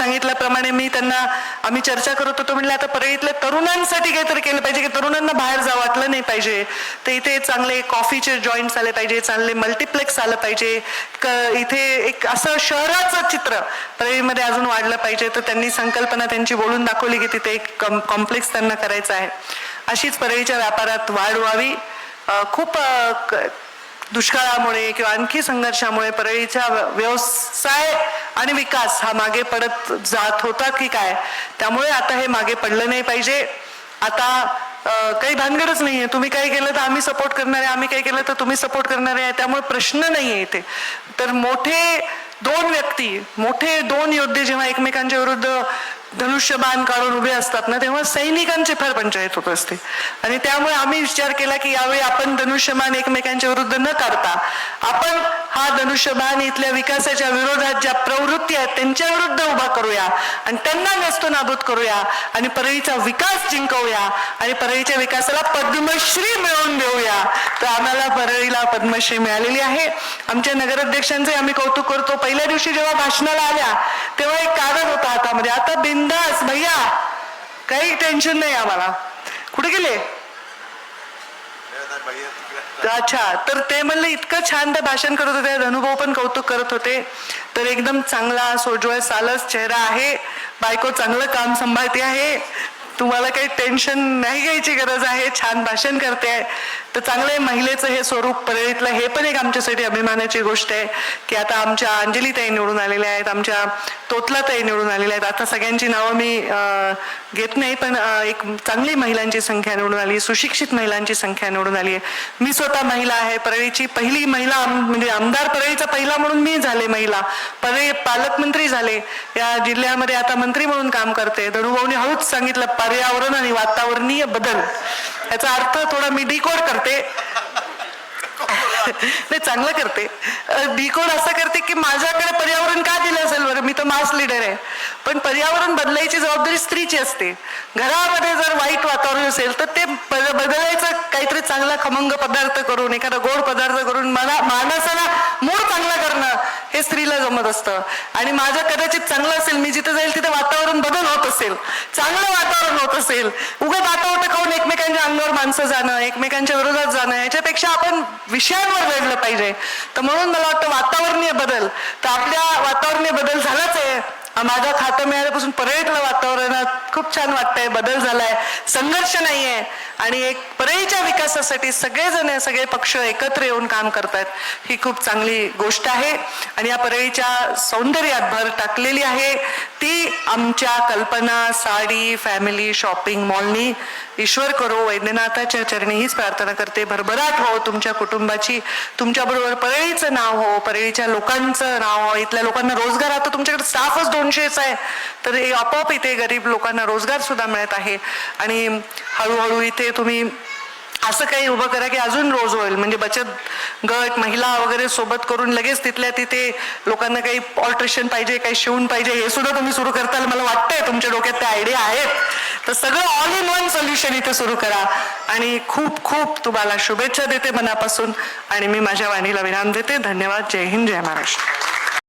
सांगितल्याप्रमाणे मी त्यांना आम्ही चर्चा करत होतो, म्हणलं आता परळीतल्या तरुणांसाठी काहीतरी केलं पाहिजे की तरुणांना बाहेर जावं वाटलं नाही पाहिजे, तर इथे चांगले कॉफीचे जॉईंट्स आले पाहिजे, चांगले मल्टिप्लेक्स आलं पाहिजे, इथे एक असं शहराचं चित्र परळीमध्ये अजून वाढलं पाहिजे. तर त्यांनी संकल्पना त्यांची बोलून दाखवली की तिथे एक कॉम्प्लेक्स त्यांना करायचं आहे. अशीच परळीच्या व्यापारात वाढ व्हावी. खूप दुष्काळामुळे किंवा आणखी संघर्षामुळे परळीचा व्यवसाय आणि विकास हा मागे पडत जात होता की काय, त्यामुळे आता हे मागे पडलं नाही पाहिजे. आता काही भानगडच नाहीये, तुम्ही काही केलं तर आम्ही सपोर्ट करणार आहे, आम्ही काही केलं तर तुम्ही सपोर्ट करणार आहे, त्यामुळे प्रश्न नाहीये इथे. तर मोठे दोन व्यक्ती, मोठे दोन योद्धे जेव्हा एकमेकांच्या विरुद्ध धनुष्यबाण काढून उभे असतात ना, तेव्हा सैनिकांची फार पंचायत होत असते. आणि त्यामुळे आम्ही विचार केला की यावेळी आपण धनुष्यबाण एकमेकांच्या विरुद्ध न काढता आपण हा धनुष्यबाण इथल्या विकासाच्या विरोधात ज्या प्रवृत्ती आहेत त्यांच्या विरुद्ध उभा करूया आणि त्यांना नेस्तनाबूत करूया आणि परळीचा विकास जिंकवूया आणि परळीच्या विकासाला पद्मश्री मिळवून देऊया. तर आम्हाला परळीला पद्मश्री मिळालेली आहे. आमच्या नगराध्यक्षांचे आम्ही कौतुक करतो. पहिल्या दिवशी जेव्हा भाषणाला आल्या तेव्हा एक कागद होता हातामध्ये, आता बिंदास भैया, काही टेन्शन नाही आम्हाला. कुठे गेले? अच्छा, तर ते म्हणले इतकं छान ते भाषण करत होते, धनुभाऊ पण कौतुक करत होते. तर एकदम चांगला सोज्वळ सालस चेहरा आहे, बायको चांगलं काम सांभाळते आहे, तुम्हाला काही टेन्शन नाही घ्यायची गरज आहे, छान भाषण करते आहे. तर चांगलं महिलेचं हे स्वरूप परळीतलं, हे पण एक आमच्यासाठी अभिमानाची गोष्ट आहे की आता आमच्या अंजलीताई निवडून आलेल्या आहेत, आमच्या तोतलाताई निवडून आलेल्या आहेत. आता सगळ्यांची नावं मी घेत नाही, पण एक चांगली महिलांची संख्या निवडून आली, सुशिक्षित महिलांची संख्या निवडून आली आहे. मी स्वतः महिला आहे, परळीची पहिली महिला म्हणजे आमदार परळीचा पहिला म्हणून मी झाले महिला, परळी पालकमंत्री झाले, या जिल्ह्यामध्ये आता मंत्री म्हणून काम करते. धनुभाऊनी हळूच सांगितलं पर्यावरण आणि वातावरणीय बदल, याचा अर्थ थोडा मी डिकोड करते. नाही, चांगलं करते. डिकोड असं करते की माझ्याकडे पर्यावरण का दिलं असेल बरं, मी तर मास लीडर आहे, पण पर्यावरण बदलायची जबाबदारी स्त्रीची असते. घरामध्ये जर वाईट वातावरण असेल तर ते बदलायचं काहीतरी चांगला खमंग पदार्थ करून, एखादा गोड पदार्थ करून माणसाला मूड चांगला करणं हे स्त्रीला जमत असतं. आणि माझं कदाचित चांगलं असेल, मी जिथे जाईल तिथे वातावरण बदल होत असेल, चांगलं वातावरण होत असेल, उगाच वातावरण खाऊन एकमेकांच्या अंगावर माणसं जाणं, एकमेकांच्या विरोधात जाणं, याच्यापेक्षा आपण विषयांवर लढलं पाहिजे. तर म्हणून मला वाटतं वातावरणीय बदल, तर आपल्या वातावरणीय बदल झालाच आहे. माझं खातं मिळाल्यापासून परळीतलं वातावरणात खूप छान वाटतंय, बदल झालाय, संघर्ष नाहीये आणि एक परळीच्या विकासासाठी सगळेजण, सगळे पक्ष एकत्र येऊन काम करतात, ही खूप चांगली गोष्ट आहे. आणि या परळीच्या सौंदर्यात भर टाकलेली आहे ती आमच्या कल्पना साडी फॅमिली शॉपिंग मॉलनी. ईश्वर करो वैद्यनाथाच्या चरणी हीच प्रार्थना करते, भरभराट हो तुमच्या कुटुंबाची, तुमच्याबरोबर परळीचं नाव हो, परळीच्या लोकांचं नाव हो, इथल्या लोकांना रोजगार. आता तुमच्याकडे स्टाफच 200च आहे, तर आपोआप इथे गरीब लोकांना रोजगार सुद्धा मिळत आहे. आणि हळूहळू इथे तुम्ही असं काही उभं करा की अजून रोज होईल, म्हणजे बचत गट महिला वगैरे सोबत करून लगेच तिथल्या तिथे लोकांना काही ऑल्ट्रेशन पाहिजे, काही शिवून पाहिजे, हे सुद्धा तुम्ही सुरू करताल. मला वाटतंय तुमच्या डोक्यात त्या आयडिया आहेत, तर सगळं ऑल इन वन सोल्युशन इथे सुरू करा. आणि खूप खूप तुम्हाला शुभेच्छा देते मनापासून आणि मी माझ्या वाणीला विराम देते. धन्यवाद. जय हिंद, जय महाराष्ट्र.